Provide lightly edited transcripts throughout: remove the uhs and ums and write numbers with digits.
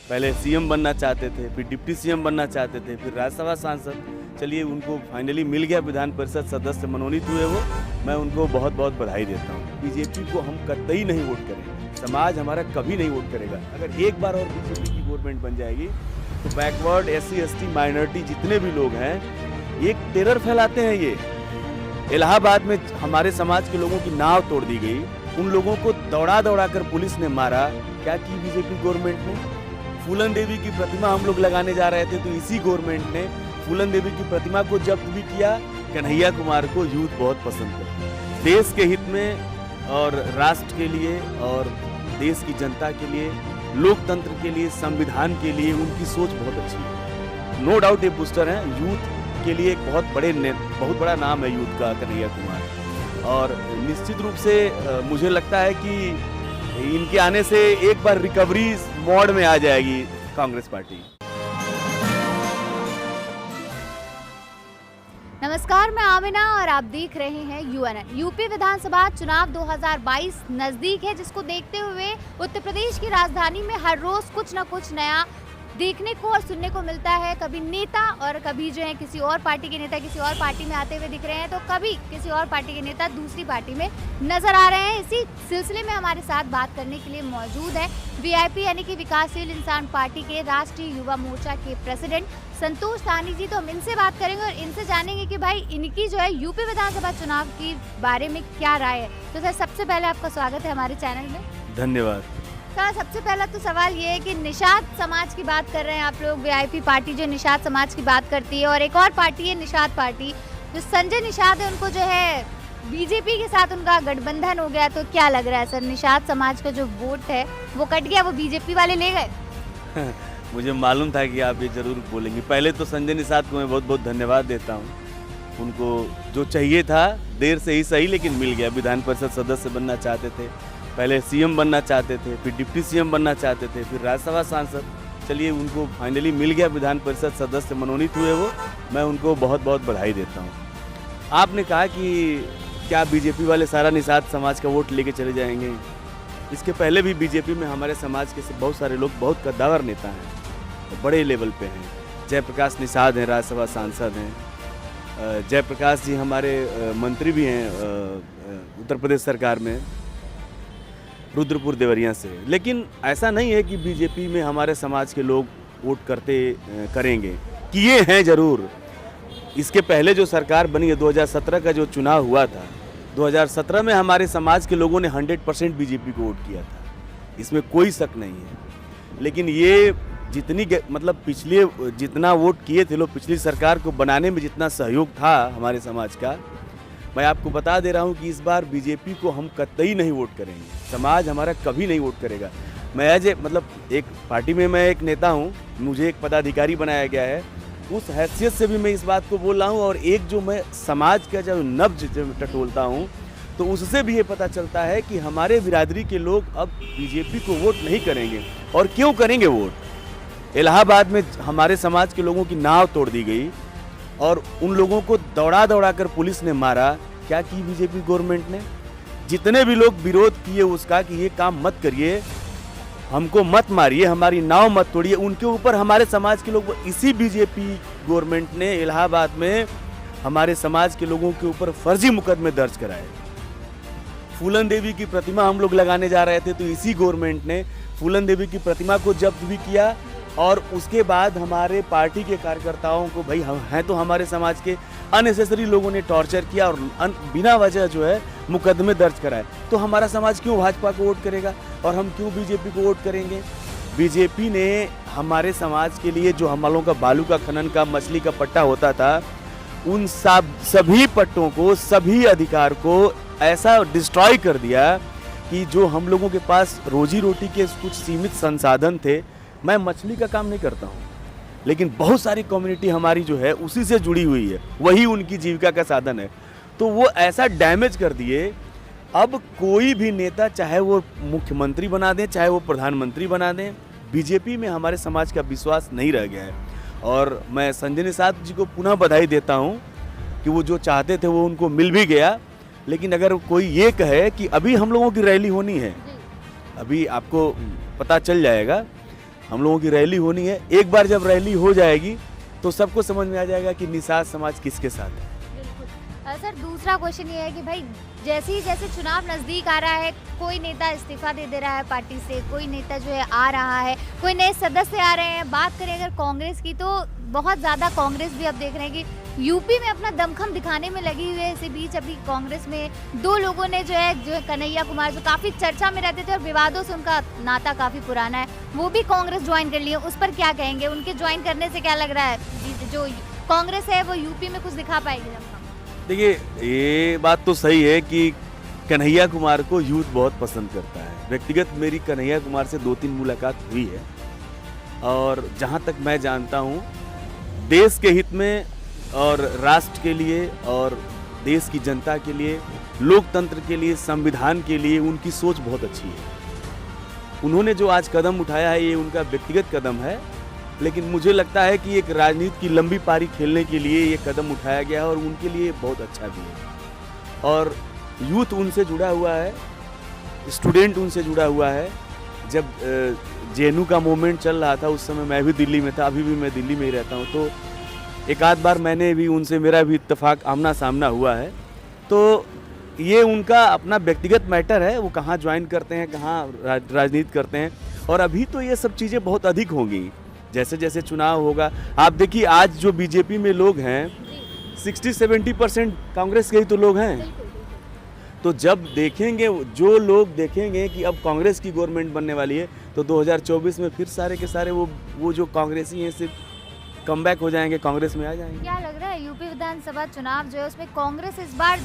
पहले सीएम बनना चाहते थे, फिर डिप्टी सीएम बनना चाहते थे, फिर राज्यसभा सांसद। चलिए उनको फाइनली मिल गया, विधान परिषद सदस्य मनोनीत हुए वो। मैं उनको बहुत बहुत बधाई देता हूँ। बीजेपी को हम कतई नहीं वोट करेंगे, समाज हमारा कभी नहीं वोट करेगा। अगर एक बार और बीजेपी की गवर्नमेंट बन जाएगी तो बैकवर्ड SC ST माइनॉरिटी जितने भी लोग हैं, एक टेरर फैलाते हैं ये। इलाहाबाद में हमारे समाज के लोगों की नाव तोड़ दी गई, उन लोगों को दौड़ा दौड़ा कर पुलिस ने मारा। क्या की बीजेपी गवर्नमेंट ने? फूलन देवी की प्रतिमा हम लोग लगाने जा रहे थे तो इसी गवर्नमेंट ने फूलन देवी की प्रतिमा को जब्त भी किया। कन्हैया कुमार को यूथ बहुत पसंद है। देश के हित में और राष्ट्र के लिए और देश की जनता के लिए, लोकतंत्र के लिए, संविधान के लिए उनकी सोच बहुत अच्छी है। नो डाउट ये बूस्टर हैं यूथ के लिए, एक बहुत बड़ा नाम है यूथ का कन्हैया कुमार। और निश्चित रूप से मुझे लगता है कि इनके आने से एक बार रिकवरी मोड में आ जाएगी कांग्रेस पार्टी। नमस्कार, मैं आमिना और आप देख रहे हैं UNN। यूपी विधानसभा चुनाव 2022 नजदीक है, जिसको देखते हुए उत्तर प्रदेश की राजधानी में हर रोज कुछ न कुछ नया देखने को और सुनने को मिलता है। कभी नेता और कभी जो है किसी और पार्टी के नेता किसी और पार्टी में आते हुए दिख रहे हैं, तो कभी किसी और पार्टी के नेता दूसरी पार्टी में नजर आ रहे हैं। इसी सिलसिले में हमारे साथ बात करने के लिए मौजूद है VIP यानी कि विकासशील इंसान पार्टी के राष्ट्रीय युवा मोर्चा के प्रेसिडेंट संतोष साहनी जी। तो हम इनसे बात करेंगे और इनसे जानेंगे कि भाई इनकी जो है यूपी विधानसभा चुनाव के बारे में क्या राय है। तो सर, सबसे पहले आपका स्वागत है हमारे चैनल में। धन्यवाद। सर, सबसे पहला तो सवाल ये है कि निषाद समाज की बात कर रहे हैं आप लोग। VIP पार्टी जो निषाद समाज की बात करती है, और एक और पार्टी है निषाद पार्टी, जो संजय निषाद है, उनको जो है बीजेपी के साथ उनका गठबंधन हो गया। तो क्या लग रहा है सर, निषाद समाज का जो वोट है वो कट गया, वो बीजेपी वाले ले गए? मुझे मालूम था कि आप ये जरूर बोलेंगे। पहले तो संजय निषाद को मैं बहुत बहुत धन्यवाद देता हूँ। उनको जो चाहिए था देर से ही सही, लेकिन मिल गया। विधान परिषद सदस्य बनना चाहते थे, पहले सीएम बनना चाहते थे, फिर डिप्टी सीएम बनना चाहते थे, फिर राज्यसभा सांसद। चलिए उनको फाइनली मिल गया, विधान परिषद सदस्य मनोनीत हुए वो। मैं उनको बहुत बहुत बधाई देता हूँ। आपने कहा कि क्या बीजेपी वाले सारा निषाद समाज का वोट लेके चले जाएंगे? इसके पहले भी बीजेपी में हमारे समाज के बहुत सारे लोग बहुत कद्दावर नेता हैं, बड़े लेवल पे हैं। जयप्रकाश निषाद हैं, राज्यसभा सांसद हैं। जयप्रकाश जी हमारे मंत्री भी हैं उत्तर प्रदेश सरकार में, रुद्रपुर देवरिया से। लेकिन ऐसा नहीं है कि बीजेपी में हमारे समाज के लोग वोट करेंगे। किए हैं ज़रूर। इसके पहले जो सरकार बनी है, 2017 का जो चुनाव हुआ था, 2017 में हमारे समाज के लोगों ने 100% बीजेपी को वोट किया था, इसमें कोई शक नहीं है। लेकिन ये जितनी पिछले जितना वोट किए थे लोग, पिछली सरकार को बनाने में जितना सहयोग था हमारे समाज का, मैं आपको बता दे रहा हूं कि इस बार बीजेपी को हम कतई नहीं वोट करेंगे। समाज हमारा कभी नहीं वोट करेगा। मैं एक पार्टी में मैं एक नेता हूं, मुझे एक पदाधिकारी बनाया गया है, उस हैसियत से भी मैं इस बात को बोल रहा हूं। और एक जो मैं समाज का जब नब्ज टटोलता हूं, तो उससे भी ये पता चलता है कि हमारे बिरादरी के लोग अब बीजेपी को वोट नहीं करेंगे। और क्यों करेंगे वोट? इलाहाबाद में हमारे समाज के लोगों की नाव तोड़ दी गई और उन लोगों को दौड़ा दौड़ा कर पुलिस ने मारा। क्या की बीजेपी गवर्नमेंट ने? जितने भी लोग विरोध किए उसका कि ये काम मत करिए, हमको मत मारिए, हमारी नाव मत तोड़िए, उनके ऊपर हमारे समाज के लोग, इसी बीजेपी गवर्नमेंट ने इलाहाबाद में हमारे समाज के लोगों के ऊपर फर्जी मुकदमे दर्ज कराए। फूलन देवी की प्रतिमा हम लोग लगाने जा रहे थे तो इसी गवर्नमेंट ने फूलन देवी की प्रतिमा को जब्त भी किया। और उसके बाद हमारे पार्टी के कार्यकर्ताओं को, भाई हैं तो हमारे समाज के, अननेसेसरी लोगों ने टॉर्चर किया और बिना वजह जो है मुकदमे दर्ज कराए। तो हमारा समाज क्यों भाजपा को वोट करेगा और हम क्यों बीजेपी को वोट करेंगे? बीजेपी ने हमारे समाज के लिए जो हम लोगों का बालू का खनन का, मछली का पट्टा होता था, उन सभी पट्टों को, सभी अधिकार को ऐसा डिस्ट्रॉय कर दिया कि जो हम लोगों के पास रोजी रोटी के कुछ सीमित संसाधन थे। मैं मछली का काम नहीं करता हूँ, लेकिन बहुत सारी कम्युनिटी हमारी जो है उसी से जुड़ी हुई है, वही उनकी जीविका का साधन है। तो वो ऐसा डैमेज कर दिए। अब कोई भी नेता, चाहे वो मुख्यमंत्री बना दें, चाहे वो प्रधानमंत्री बना दें, बीजेपी में हमारे समाज का विश्वास नहीं रह गया है। और मैं संजय निषाद जी को पुनः बधाई देता हूँ कि वो जो चाहते थे वो उनको मिल भी गया। लेकिन अगर कोई ये कहे कि अभी हम लोगों की रैली होनी है, अभी आपको पता चल जाएगा हम लोगों की रैली होनी है। एक बार जब रैली हो जाएगी तो सबको समझ में आ जाएगा कि निषाद समाज किसके साथ है। सर दूसरा क्वेश्चन ये है कि भाई जैसे चुनाव नज़दीक आ रहा है, कोई नेता इस्तीफा दे रहा है पार्टी से, कोई नेता जो है आ रहा है, कोई नए सदस्य आ रहे हैं। बात करें अगर कांग्रेस की तो बहुत ज़्यादा कांग्रेस भी अब देख रहे हैं कि यूपी में अपना दमखम दिखाने में लगी हुई है। इसी बीच अभी कांग्रेस में दो लोगों ने जो है कन्हैया कुमार जो काफ़ी चर्चा में रहते थे और विवादों से उनका नाता काफ़ी पुराना है, वो भी कांग्रेस ज्वाइन कर लिए। उस पर क्या कहेंगे? उनके ज्वाइन करने से क्या लग रहा है जो कांग्रेस है वो यूपी में कुछ दिखा पाएगी? देखिए, ये बात तो सही है कि कन्हैया कुमार को यूथ बहुत पसंद करता है। व्यक्तिगत मेरी कन्हैया कुमार से 2-3 मुलाकात हुई है और जहाँ तक मैं जानता हूँ देश के हित में और राष्ट्र के लिए और देश की जनता के लिए, लोकतंत्र के लिए, संविधान के लिए उनकी सोच बहुत अच्छी है। उन्होंने जो आज कदम उठाया है ये उनका व्यक्तिगत कदम है, लेकिन मुझे लगता है कि एक राजनीति की लंबी पारी खेलने के लिए ये कदम उठाया गया है और उनके लिए बहुत अच्छा भी है। और यूथ उनसे जुड़ा हुआ है, स्टूडेंट उनसे जुड़ा हुआ है। जब जेएनयू का मूवमेंट चल रहा था उस समय मैं भी दिल्ली में था, अभी भी मैं दिल्ली में ही रहता हूँ, तो एक आध बार मैंने भी उनसे, मेरा भी इत्तेफाक आमना सामना हुआ है। तो ये उनका अपना व्यक्तिगत मैटर है, वो कहाँ ज्वाइन करते हैं, कहाँ राजनीति करते हैं। और अभी तो ये सब चीज़ें बहुत अधिक होंगी जैसे जैसे चुनाव होगा। आप देखिए आज जो बीजेपी में लोग हैं 60-70% कांग्रेस के ही तो लोग हैं। तो जब देखेंगे, जो लोग देखेंगे कि अब कांग्रेस की गवर्नमेंट बनने वाली है तो 2024 में फिर सारे के सारे वो जो कांग्रेसी हैं सिर्फ कमबैक हो जाएंगे, कांग्रेस में आ जाएंगे। क्या लग रहा है यूपी विधानसभा चुनाव जो है उसमें कांग्रेस इस बार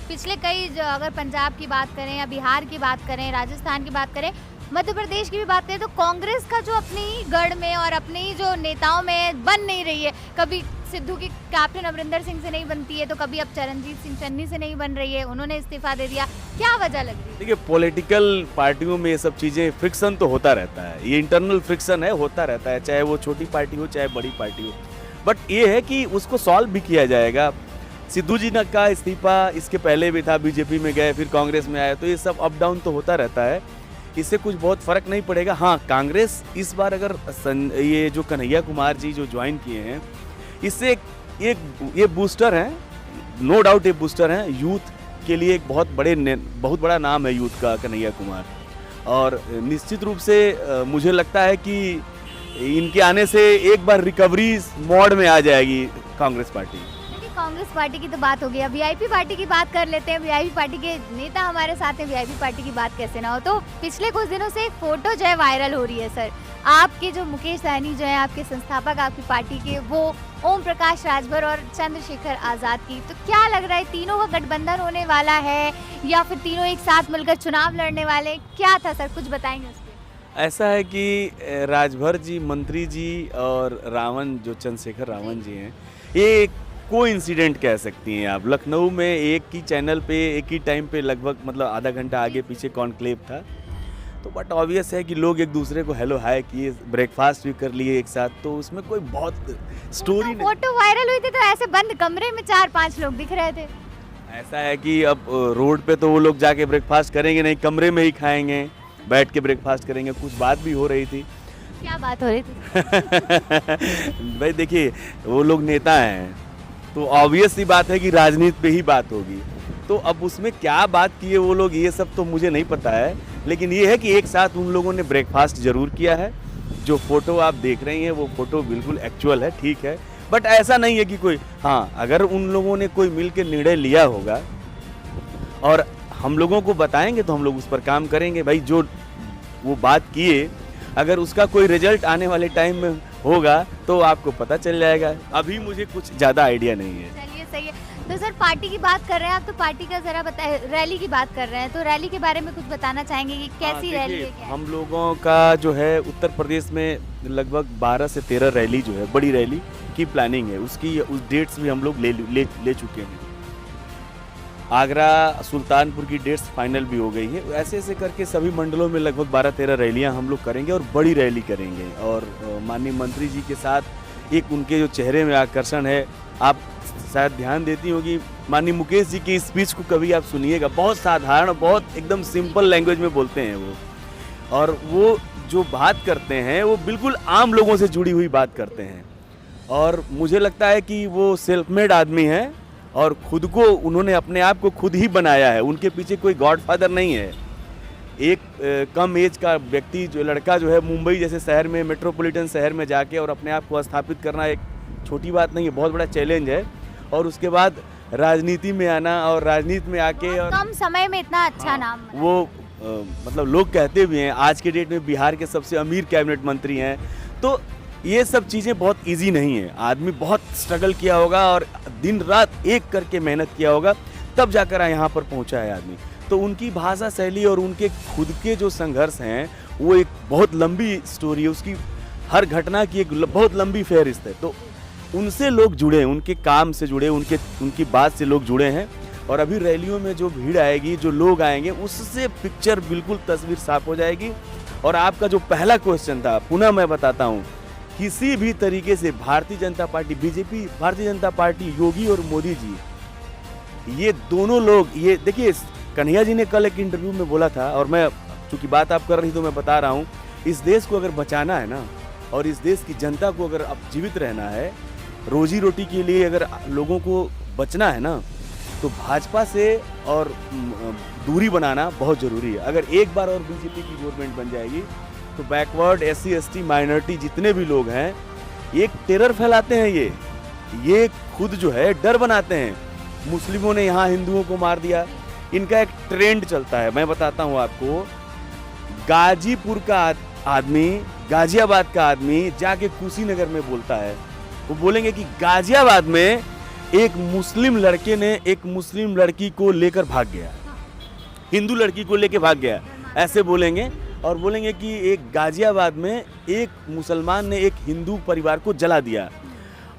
पिछले कई अगर पंजाब की बात करें या बिहार की बात करें, राजस्थान की बात करें, मध्य प्रदेश की भी बात करें तो कांग्रेस का जो अपनी ही गढ़ में और अपने ही जो नेताओं में बन नहीं रही है। कभी सिद्धू की कैप्टन अमरिंदर सिंह से नहीं बनती है तो कभी अब चरणजीत सिंह चन्नी से नहीं बन रही है, उन्होंने इस्तीफा दे दिया। क्या वजह लग रही है? देखिए, पॉलिटिकल पार्टियों में ये सब चीज़ें फ्रिक्शन तो होता रहता है, ये इंटरनल फ्रिक्शन है, होता रहता है, चाहे वो छोटी पार्टी हो चाहे बड़ी पार्टी हो। बट ये है कि उसको सॉल्व भी किया जाएगा। सिद्धू जी का इस्तीफा इसके पहले भी था, बीजेपी में गए फिर कांग्रेस में आए, तो ये सब अप डाउन तो होता रहता है, इससे कुछ बहुत फ़र्क नहीं पड़ेगा। हाँ, कांग्रेस इस बार अगर ये जो कन्हैया कुमार जी जो ज्वाइन किए हैं इससे ये बूस्टर हैं, नो डाउट ये बूस्टर हैं यूथ के लिए। एक बहुत बड़ा नाम है यूथ का कन्हैया कुमार, और निश्चित रूप से मुझे लगता है कि इनके आने से एक बार रिकवरी मोड में आ जाएगी कांग्रेस पार्टी। कांग्रेस पार्टी की तो बात हो गई, अब वीआईपी पार्टी की बात कर लेते हैं। वीआईपी पार्टी के नेता हमारे साथ हैं, वीआईपी पार्टी की बात कैसे ना हो। तो पिछले कुछ दिनों से एक फोटो जो है वायरल हो रही है सर, आपके जो मुकेश सहनी जो है आपके संस्थापक आपकी पार्टी के, वो ओम प्रकाश राजभर और चंद्रशेखर आज़ाद की। तो क्या लग रहा है तीनों का गठबंधन होने वाला है या फिर तीनों एक साथ मिलकर चुनाव लड़ने वाले? क्या था सर, कुछ बताएंगे उस पर? ऐसा है कि राजभर जी, मंत्री जी और रावण जो चंद्रशेखर रावण जी हैं, ये कोई इंसिडेंट कह सकती हैं आप। लखनऊ में एक ही चैनल पे एक ही टाइम पे लगभग मतलब आधा घंटा आगे पीछे कॉन्क्लेव था, तो बट ऑब्वियस है कि लोग एक दूसरे को हेलो हाय किए, ब्रेकफास्ट भी कर लिए एक साथ, तो उसमें कोई बहुत स्टोरी नहीं। फोटो वायरल हुई थी तो ऐसे बंद कमरे में 4-5 लोग दिख रहे थे। ऐसा है कि अब रोड पे तो वो लोग जाके ब्रेकफास्ट करेंगे नहीं, कमरे में ही खाएंगे, बैठ के ब्रेकफास्ट करेंगे। कुछ बात भी हो रही थी। क्या बात हो रही थी? भाई देखिए, वो लोग नेता हैं तो ऑब्वियस सी बात है कि राजनीति पे ही बात होगी। तो अब उसमें क्या बात किए वो लोग, ये सब तो मुझे नहीं पता है, लेकिन ये है कि एक साथ उन लोगों ने ब्रेकफास्ट जरूर किया है। जो फोटो आप देख रही हैं वो फोटो बिल्कुल एक्चुअल है, ठीक है, बट ऐसा नहीं है कि कोई, हाँ, अगर उन लोगों ने कोई मिल के निर्णय लिया होगा और हम लोगों को बताएंगे तो हम लोग उस पर काम करेंगे। भाई जो वो बात किए, अगर उसका कोई रिजल्ट आने वाले टाइम में होगा तो आपको पता चल जाएगा। अभी मुझे कुछ ज़्यादा आइडिया नहीं है। चलिए, सही है। तो सर पार्टी की बात कर रहे हैं आप, तो पार्टी का जरा बताए, रैली की बात कर रहे हैं तो रैली के बारे में कुछ बताना चाहेंगे कि कैसी रैली है? क्या हम लोगों का जो है उत्तर प्रदेश में लगभग 12 से 13 रैली जो है, बड़ी रैली की प्लानिंग है, उस डेट्स भी हम लोग ले चुके हैं। आगरा, सुल्तानपुर की डेट्स फाइनल भी हो गई है। ऐसे ऐसे करके सभी मंडलों में लगभग 12-13 रैलियां हम लोग करेंगे और बड़ी रैली करेंगे। और माननीय मंत्री जी के साथ एक उनके जो चेहरे में आकर्षण है, आप शायद ध्यान देती होगी, माननीय मुकेश जी की स्पीच को कभी आप सुनिएगा, बहुत साधारण, बहुत एकदम सिंपल लैंग्वेज में बोलते हैं वो, और वो जो बात करते हैं वो बिल्कुल आम लोगों से जुड़ी हुई बात करते हैं, और मुझे लगता है कि वो सेल्फ मेड आदमी हैं और खुद को उन्होंने अपने आप को खुद ही बनाया है, उनके पीछे कोई गॉडफादर नहीं है। एक कम एज का व्यक्ति जो लड़का जो है मुंबई जैसे शहर में, मेट्रोपॉलिटन शहर में जाके और अपने आप को स्थापित करना एक छोटी बात नहीं है, बहुत बड़ा चैलेंज है। और उसके बाद राजनीति में आना और राजनीति में आके और कम समय में इतना अच्छा नाम बना। वो मतलब लोग कहते भी हैं आज के डेट में बिहार के सबसे अमीर कैबिनेट मंत्री हैं। तो ये सब चीज़ें बहुत इजी नहीं है, आदमी बहुत स्ट्रगल किया होगा और दिन रात एक करके मेहनत किया होगा, तब जाकर यहाँ पर पहुँचा है आदमी। तो उनकी भाषा शैली और उनके खुद के जो संघर्ष हैं वो एक बहुत लंबी स्टोरी है, उसकी हर घटना की एक बहुत लंबी फहरिस्त है। तो उनसे लोग जुड़े, उनके काम से जुड़े, उनकी बात से लोग जुड़े हैं। और अभी रैलियों में जो भीड़ आएगी, जो लोग आएंगे, उससे पिक्चर बिल्कुल तस्वीर साफ हो जाएगी। और आपका जो पहला क्वेश्चन था, पुनः मैं बताता हूँ, किसी भी तरीके से Bharatiya Janata party, BJP, Bharatiya Janata party, योगी और मोदी जी, ये दोनों लोग, ये देखिए कन्हैया जी ने कल एक इंटरव्यू में बोला था, और मैं चूंकि बात आप कर रही तो मैं बता रहा हूँ, इस देश को अगर बचाना है ना, और इस देश की जनता को अगर अब जीवित रहना है, रोजी रोटी के लिए अगर लोगों को बचना है ना, तो भाजपा से और दूरी बनाना बहुत ज़रूरी है। अगर एक बार और बीजेपी की गवर्नमेंट बन जाएगी तो बैकवर्ड, SC ST माइनॉरिटी जितने भी लोग हैं, एक टेरर फैलाते हैं, ये खुद जो है डर बनाते हैं। मुस्लिमों ने यहाँ हिंदुओं को मार दिया, इनका एक ट्रेंड चलता है, मैं बताता हूँ आपको। गाजीपुर का आदमी, गाजियाबाद का आदमी जाके कुशीनगर में बोलता है, वो बोलेंगे कि गाजियाबाद में एक मुस्लिम लड़के ने एक मुस्लिम लड़की को लेकर भाग गया, हिंदू लड़की को लेकर भाग गया, ऐसे बोलेंगे। और बोलेंगे कि एक गाजियाबाद में एक मुसलमान ने एक हिंदू परिवार को जला दिया।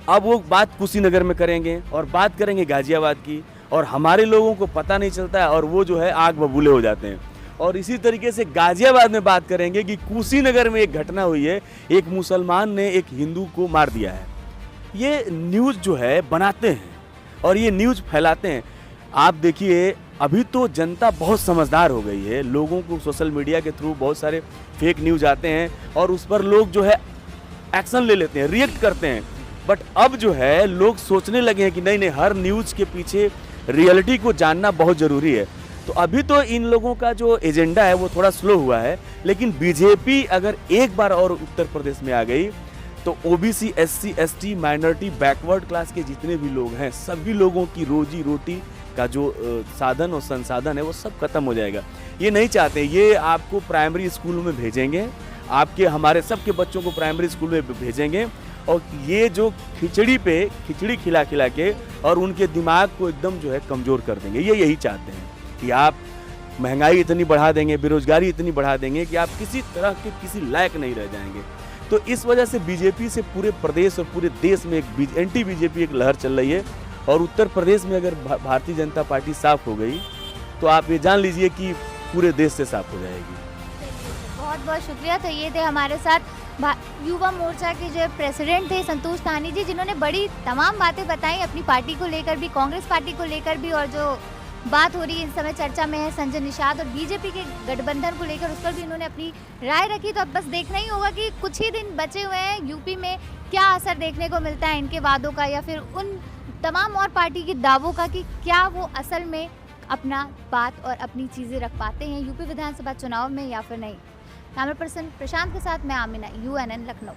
अब वो बात कुशीनगर में करेंगे और बात करेंगे गाजियाबाद की, और हमारे लोगों को पता नहीं चलता है और वो जो है आग बबूले हो जाते हैं। और इसी तरीके से गाजियाबाद में बात करेंगे कि कुशीनगर में एक घटना हुई है, एक मुसलमान ने एक हिंदू को मार दिया है। ये न्यूज़ जो है बनाते हैं और ये न्यूज़ फैलाते हैं। आप देखिए अभी तो जनता बहुत समझदार हो गई है, लोगों को सोशल मीडिया के थ्रू बहुत सारे फेक न्यूज़ आते हैं और उस पर लोग जो है एक्शन ले लेते हैं, रिएक्ट करते हैं। बट अब जो है लोग सोचने लगे हैं कि नहीं नहीं, हर न्यूज़ के पीछे रियलिटी को जानना बहुत ज़रूरी है। तो अभी तो इन लोगों का जो एजेंडा है वो थोड़ा स्लो हुआ है, लेकिन बीजेपी अगर एक बार और उत्तर प्रदेश में आ गई तो OBC, SC ST minority, backward class के जितने भी लोग हैं, सभी लोगों की रोजी रोटी का जो साधन और संसाधन है वो सब खत्म हो जाएगा। ये नहीं चाहते, ये आपको प्राइमरी स्कूल में भेजेंगे, आपके हमारे सबके बच्चों को प्राइमरी स्कूल में भेजेंगे, और ये जो खिचड़ी खिला खिला के और उनके दिमाग को एकदम जो है कमज़ोर कर देंगे। ये यही चाहते हैं कि आप महंगाई इतनी बढ़ा देंगे, बेरोजगारी इतनी बढ़ा देंगे कि आप किसी तरह के किसी लायक नहीं रह जाएंगे। तो इस वजह से बीजेपी से पूरे प्रदेश और पूरे देश में एक एंटी बीजेपी एक लहर चल रही है। और उत्तर प्रदेश में अगर भारतीय जनता पार्टी साफ हो गई तो आप ये जान लीजिए कि पूरे देश से साफ हो जाएगी। बहुत बहुत शुक्रिया। तो ये थे हमारे साथ युवा मोर्चा के जो प्रेसिडेंट थे संतोष तानी जी, जिन्होंने बड़ी तमाम बातें बताई अपनी पार्टी को लेकर भी, कांग्रेस पार्टी को लेकर भी, और जो बात हो रही है इस समय चर्चा में है संजय निषाद और बीजेपी के गठबंधन को लेकर, उस पर भी उन्होंने अपनी राय रखी। तो अब बस देखना ही होगा कि कुछ ही दिन बचे हुए हैं, यूपी में क्या असर देखने को मिलता है इनके वादों का या फिर उन तमाम और पार्टी के दावों का, कि क्या वो असल में अपना बात और अपनी चीज़ें रख पाते हैं यूपी विधानसभा चुनाव में या फिर नहीं। कैमरा पर्सन प्रशांत के साथ मैं आमिना, UNN लखनऊ।